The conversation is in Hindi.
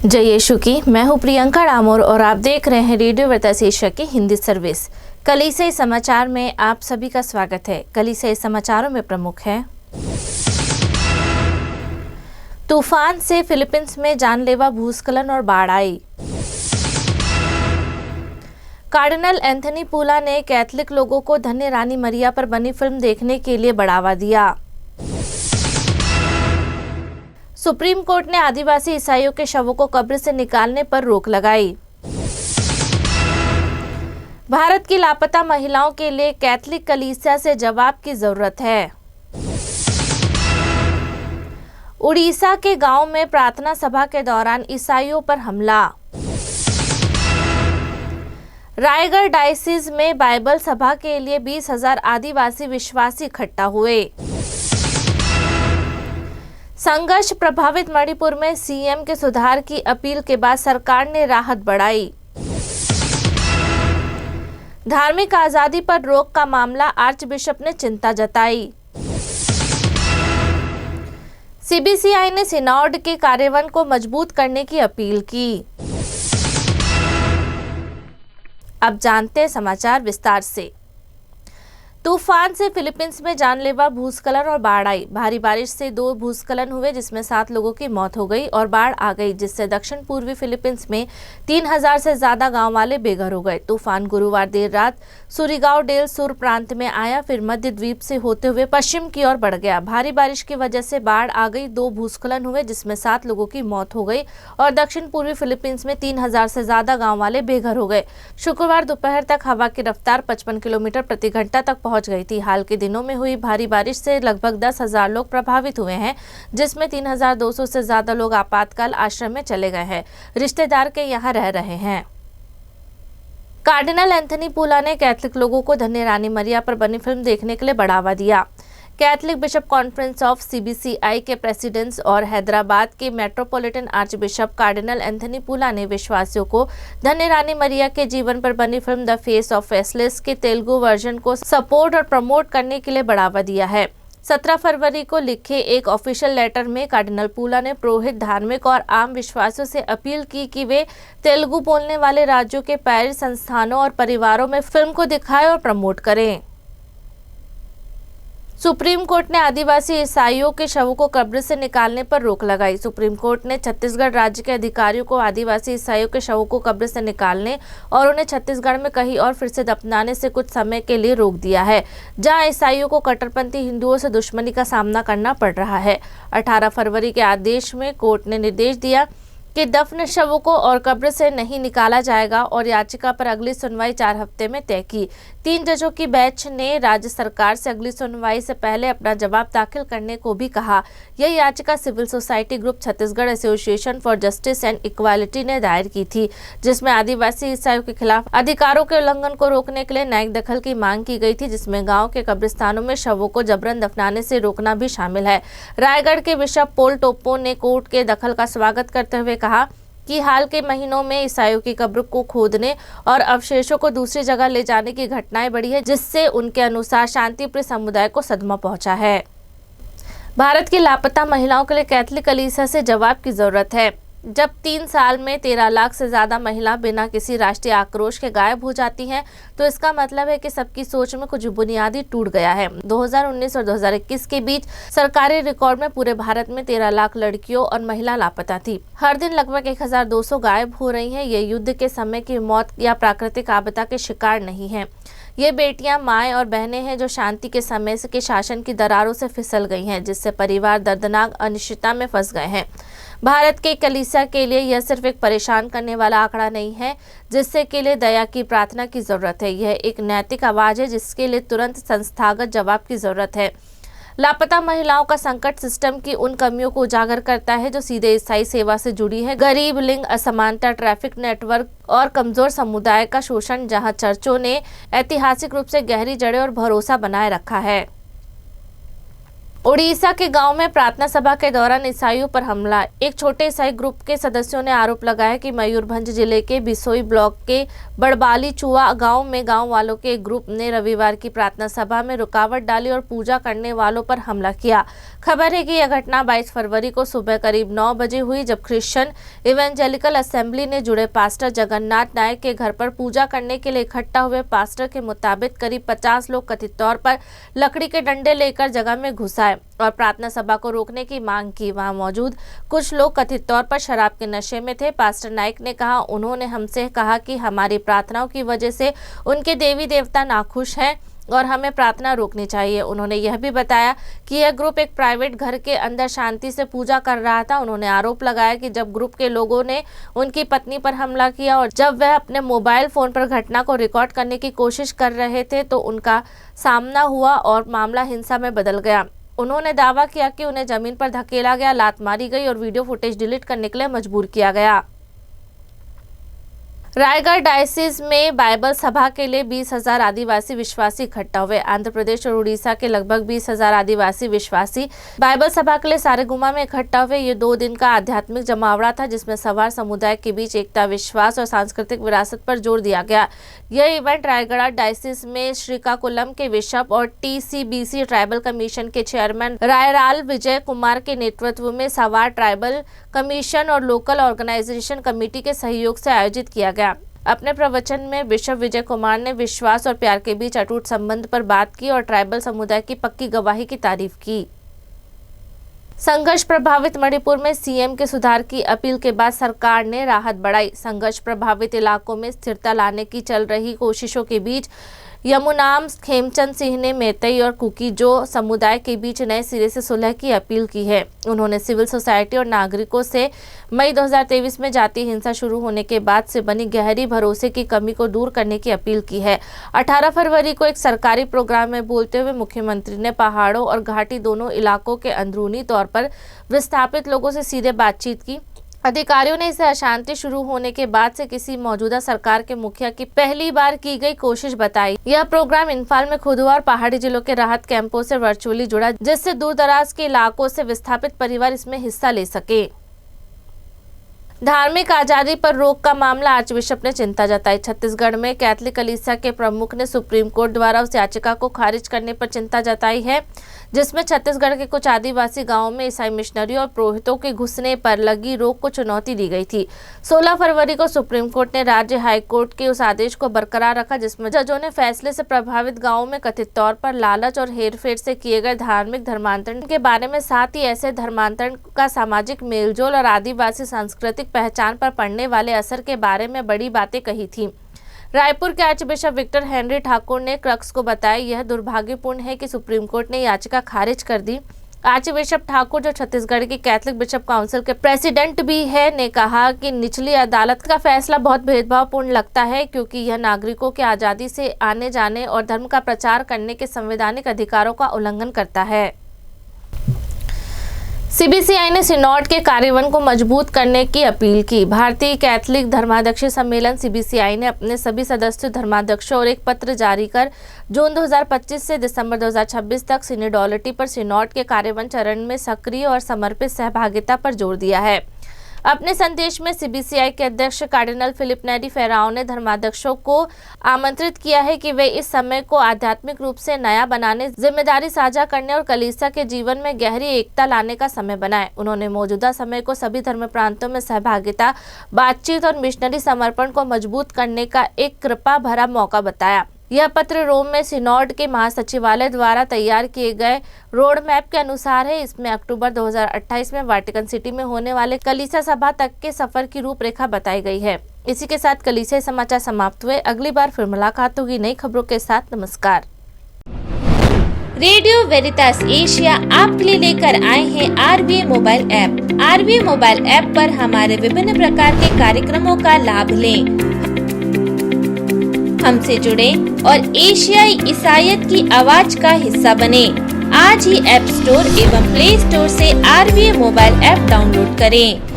जय यीशु की। मैं हूं प्रियंका डामोर और आप देख रहे हैं रेडियो वर्तास एशिया की हिंदी सर्विस। कलीसिया समाचार में आप सभी का स्वागत है। कलीसिया समाचारों में प्रमुख है, तूफान से फिलीपींस में जानलेवा भूस्खलन और बाढ़ आई। कार्डिनल एंथनी पूला ने कैथलिक लोगों को धन्य रानी मरिया पर बनी फिल्म देखने के लिए बढ़ावा दिया। सुप्रीम कोर्ट ने आदिवासी ईसाइयों के शवों को कब्र से निकालने पर रोक लगाई। भारत की लापता महिलाओं के लिए कैथलिक कलीसिया से जवाब की जरूरत है। उड़ीसा के गांव में प्रार्थना सभा के दौरान ईसाइयों पर हमला। रायगढ़ डायसिस में बाइबल सभा के लिए 20,000 आदिवासी विश्वासी इकट्ठा हुए। संघर्ष प्रभावित मणिपुर में सीएम के सुधार की अपील के बाद सरकार ने राहत बढ़ाई। धार्मिक आजादी पर रोक का मामला, आर्चबिशप ने चिंता जताई। सीबीसीआई ने सिनोड के कार्यान्वयन को मजबूत करने की अपील की। अब जानते हैं समाचार विस्तार से। तूफान से फिलीपींस में जानलेवा भूस्खलन और बाढ़ आई। भारी बारिश से 2 भूस्खलन हुए जिसमें 7 लोगों की मौत हो गई और बाढ़ आ गई, जिससे दक्षिण पूर्वी फिलीपींस में 3,000 से ज्यादा गांव वाले बेघर हो गए। तूफान गुरुवार देर रात सुरिगाओ डेल सुर प्रांत में आया, फिर मध्य द्वीप से होते हुए पश्चिम की ओर बढ़ गया। भारी बारिश की वजह से बाढ़ आ गई। 2 भूस्खलन हुए जिसमें 7 लोगों की मौत हो गई और दक्षिण पूर्वी फिलीपींस में 3,000 से ज्यादा गाँव वाले बेघर हो गए। शुक्रवार दोपहर तक हवा की रफ्तार 55 किलोमीटर प्रति घंटा तक पहुंच गई थी। हाल के दिनों में हुई भारी बारिश से लगभग 10,000 लोग प्रभावित हुए हैं, जिसमें 3,200 से ज्यादा लोग आपातकाल आश्रम में चले गए हैं, रिश्तेदार के यहाँ रह रहे हैं। कार्डिनल एंथनी पूला ने कैथलिक लोगों को धन्य रानी मरिया पर बनी फिल्म देखने के लिए बढ़ावा दिया। Catholic bishop conference of CBCI के प्रेसिडेंट्स और हैदराबाद के मेट्रोपॉलिटन आर्चबिशप कार्डिनल एंथनी पूला ने विश्वासियों को धन्य रानी मरिया के जीवन पर बनी film the face of faceless के तेलुगु वर्जन को सपोर्ट और प्रमोट करने के लिए बढ़ावा दिया है। 17 फरवरी को लिखे एक ऑफिशियल लेटर में कार्डिनल पूला ने पुरोहित, धार्मिक और आम विश्वासियों से अपील की कि वे तेलुगु बोलने वाले राज्यों के पैरिश संस्थानों और परिवारों में फिल्म को दिखाएं और प्रमोट करें। सुप्रीम कोर्ट ने आदिवासी ईसाइयों के शवों को कब्र से निकालने पर रोक लगाई। सुप्रीम कोर्ट ने छत्तीसगढ़ राज्य के अधिकारियों को आदिवासी ईसाइयों के शवों को कब्र से निकालने और उन्हें छत्तीसगढ़ में कहीं और फिर से दफनाने से कुछ समय के लिए रोक दिया है, जहां ईसाइयों को कट्टरपंथी हिंदुओं से दुश्मनी का सामना करना पड़ रहा है। 18 फरवरी के आदेश में कोर्ट ने निर्देश दिया कि दफन शवों को और कब्र से नहीं निकाला जाएगा और याचिका पर अगली सुनवाई 4 हफ्ते में तय की। 3 जजों की बेंच ने राज्य सरकार से अगली सुनवाई से पहले अपना जवाब दाखिल करने को भी कहा। यह याचिका civil society group Chhattisgarh association for justice and equality ने दायर की थी, जिसमें आदिवासी ईसाइयों के खिलाफ अधिकारों के उल्लंघन को रोकने के लिए न्यायिक दखल की मांग की गई थी, जिसमें गाँव के कब्रिस्तानों में शवों को जबरन दफनाने से रोकना भी शामिल है। रायगढ़ के बिशप पोल टोप्पो ने कोर्ट के दखल का स्वागत करते हुए कहा कि हाल के महीनों में ईसाइयों की कब्र को खोदने और अवशेषों को दूसरी जगह ले जाने की घटनाएं बढ़ी है, जिससे उनके अनुसार शांतिप्रिय समुदाय को सदमा पहुंचा है। भारत की लापता महिलाओं के लिए कैथलिक कलीसिया से जवाब की जरूरत है। जब 3 साल में 13 लाख से ज्यादा महिला बिना किसी राष्ट्रीय आक्रोश के गायब हो जाती हैं, तो इसका मतलब है कि सबकी सोच में कुछ बुनियादी टूट गया है। 2019 और 2021 के बीच सरकारी रिकॉर्ड में पूरे भारत में 13 लाख लड़कियों और महिला लापता थी। हर दिन लगभग 1,200 गायब हो रही हैं। ये युद्ध के समय की मौत या प्राकृतिक आपदा के शिकार नहीं है। ये बेटियां, माएँ और बहनें हैं जो शांति के समय के शासन की दरारों से फिसल गई हैं, जिससे परिवार दर्दनाक अनिश्चितता में फंस गए हैं। भारत के कलीसिया के लिए यह सिर्फ एक परेशान करने वाला आंकड़ा नहीं है, जिससे के लिए दया की प्रार्थना की जरूरत है। यह एक नैतिक आवाज है जिसके लिए तुरंत संस्थागत जवाब की जरूरत है। लापता महिलाओं का संकट सिस्टम की उन कमियों को उजागर करता है जो सीधे ईसाई सेवा से जुड़ी है। गरीब, लिंग असमानता, ट्रैफिक नेटवर्क और कमजोर समुदाय का शोषण, जहां चर्चों ने ऐतिहासिक रूप से गहरी जड़ें और भरोसा बनाए रखा है। उड़ीसा के गांव में प्रार्थना सभा के दौरान ईसाइयों पर हमला। एक छोटे ईसाई ग्रुप के सदस्यों ने आरोप लगाया कि मयूरभंज जिले के बिसोई ब्लॉक के बड़बाली चुआ गांव में गांव वालों के एक ग्रुप ने रविवार की प्रार्थना सभा में रुकावट डाली और पूजा करने वालों पर हमला किया। खबर है कि यह घटना 22 फरवरी को सुबह करीब 9 बजे हुई, जब क्रिश्चियन इवेंजेलिकल असेंबली ने जुड़े पास्टर जगन्नाथ नायक के घर पर पूजा करने के लिए इकट्ठा हुए। पास्टर के मुताबिक करीब 50 लोग कथित तौर पर लकड़ी के डंडे लेकर जगह में घुस आए और प्रार्थना सभा को रोकने की मांग की। वहां मौजूद कुछ लोग कथित तौर पर शराब के नशे में थे। पास्टर नाइक ने कहा, उन्होंने हमसे कहा कि हमारी प्रार्थनाओं की वजह से उनके देवी देवता नाखुश हैं और हमें प्रार्थना रोकनी चाहिए। उन्होंने यह भी बताया कि यह ग्रुप एक प्राइवेट घर के अंदर शांति से पूजा कर रहा था। उन्होंने आरोप लगाया कि जब ग्रुप के लोगों ने उनकी पत्नी पर हमला किया और जब वह अपने मोबाइल फोन पर घटना को रिकॉर्ड करने की कोशिश कर रहे थे तो उनका सामना हुआ और मामला हिंसा में बदल गया। उन्होंने दावा किया कि उन्हें जमीन पर धकेला गया, लात मारी गई और वीडियो फुटेज डिलीट करने के लिए मजबूर किया गया। रायगढ़ डायसिस में बाइबल सभा के लिए 20,000 आदिवासी विश्वासी इकट्ठा हुए। आंध्र प्रदेश और उड़ीसा के लगभग 20,000 आदिवासी विश्वासी बाइबल सभा के लिए सारेगुमा में इकट्ठा हुए। ये 2 दिन का आध्यात्मिक जमावड़ा था, जिसमें सवार समुदाय के बीच एकता, विश्वास और सांस्कृतिक विरासत पर जोर दिया गया। यह इवेंट रायगढ़ डायसिस में श्रीकाकुलम के बिशप और TCBC ट्राइबल कमीशन के चेयरमैन रायराल विजय कुमार के नेतृत्व में सवार ट्राइबल कमीशन और लोकल ऑर्गेनाइजेशन कमेटी के सहयोग से आयोजित किया गया। अपने प्रवचन में बिशप विजय कुमार ने विश्वास और प्यार के बीच अटूट संबंध पर बात की और ट्राइबल समुदाय की पक्की गवाही की तारीफ की। संघर्ष प्रभावित मणिपुर में CM के सुधार की अपील के बाद सरकार ने राहत बढ़ाई। संघर्ष प्रभावित इलाकों में स्थिरता लाने की चल रही कोशिशों के बीच यमुनाम खेमचंद सिंह ने मेतई और कुकीजो समुदाय के बीच नए सिरे से सुलह की अपील की है। उन्होंने सिविल सोसाइटी और नागरिकों से मई 2023 में जातीय हिंसा शुरू होने के बाद से बनी गहरी भरोसे की कमी को दूर करने की अपील की है। 18 फरवरी को एक सरकारी प्रोग्राम में बोलते हुए मुख्यमंत्री ने पहाड़ों और घाटी दोनों इलाकों के अंदरूनी तौर पर विस्थापित लोगों से सीधे बातचीत की। अधिकारियों ने इसे अशांति शुरू होने के बाद से किसी मौजूदा सरकार के मुखिया की पहली बार की गई कोशिश बताई। यह प्रोग्राम इम्फाल में खुदवा और पहाड़ी जिलों के राहत कैंपों से वर्चुअली जुड़ा, जिससे दूर दराज के इलाकों से विस्थापित परिवार इसमें हिस्सा ले सके। धार्मिक आजादी पर रोक का मामला, आर्चबिशप ने चिंता जताई। छत्तीसगढ़ में कैथलिक कलीसिया के प्रमुख ने सुप्रीम कोर्ट द्वारा उस याचिका को खारिज करने पर चिंता जताई है, जिसमें छत्तीसगढ़ के कुछ आदिवासी गांवों में ईसाई मिशनरियों और पुरोहितों के घुसने पर लगी रोक को चुनौती दी गई थी। 16 फरवरी को सुप्रीम कोर्ट ने राज्य हाई कोर्ट के उस आदेश को बरकरार रखा, जिसमें जजों ने फैसले से प्रभावित गाँवों में कथित तौर पर लालच और हेरफेर से किए गए धार्मिक धर्मांतरण के बारे में, साथ ही ऐसे धर्मांतरण का सामाजिक मेलजोल और आदिवासी सांस्कृतिक पहचान पर पड़ने वाले असर के बारे में बड़ी बातें कही थी। रायपुर के आर्चबिशप विक्टर हेनरी ठाकुर ने क्रक्स को बताया, यह दुर्भाग्यपूर्ण है कि सुप्रीम कोर्ट ने याचिका खारिज कर दी। आर्चबिशप ठाकुर, जो छत्तीसगढ़ की कैथलिक बिशप काउंसिल के प्रेसिडेंट भी है, ने कहा कि निचली अदालत का फैसला बहुत भेदभावपूर्ण लगता है, क्योंकि यह नागरिकों के आज़ादी से आने जाने और धर्म का प्रचार करने के संवैधानिक अधिकारों का उल्लंघन करता है। CBCI ने सिनोड के कार्यान्वयन को मजबूत करने की अपील की। भारतीय कैथलिक धर्माध्यक्षीय सम्मेलन CBCI ने अपने सभी सदस्य धर्माध्यक्षों और एक पत्र जारी कर जून 2025 से दिसंबर 2026 तक सिनोडोलिटी पर सिनोड के कार्यान्वयन चरण में सक्रिय और समर्पित सहभागिता पर जोर दिया है। अपने संदेश में CBCI के अध्यक्ष कार्डिनल फिलिप नेरी फेराओ ने धर्माध्यक्षों को आमंत्रित किया है कि वे इस समय को आध्यात्मिक रूप से नया बनाने, जिम्मेदारी साझा करने और कलीसिया के जीवन में गहरी एकता लाने का समय बनाएं। उन्होंने मौजूदा समय को सभी धर्म प्रांतों में सहभागिता, बातचीत और मिशनरी समर्पण को मजबूत करने का एक कृपा भरा मौका बताया। यह पत्र रोम में सिनोड के महासचिवालय द्वारा तैयार किए गए रोड मैप के अनुसार है। इसमें अक्टूबर 2028 में वाटिकन सिटी में होने वाले कलीसिया सभा तक के सफर की रूपरेखा बताई गई है। इसी के साथ कलीसिया समाचार समाप्त हुए। अगली बार फिर मुलाकात होगी नई खबरों के साथ। नमस्कार। रेडियो वेरितास एशिया आपके लिए लेकर आए हैं RVA mobile app. RVA mobile app पर हमारे विभिन्न प्रकार के कार्यक्रमों का लाभ लें, हमसे जुड़े और एशियाई ईसाईयत की आवाज का हिस्सा बने। आज ही ऐप स्टोर एवं प्ले स्टोर से RVA मोबाइल ऐप डाउनलोड करें।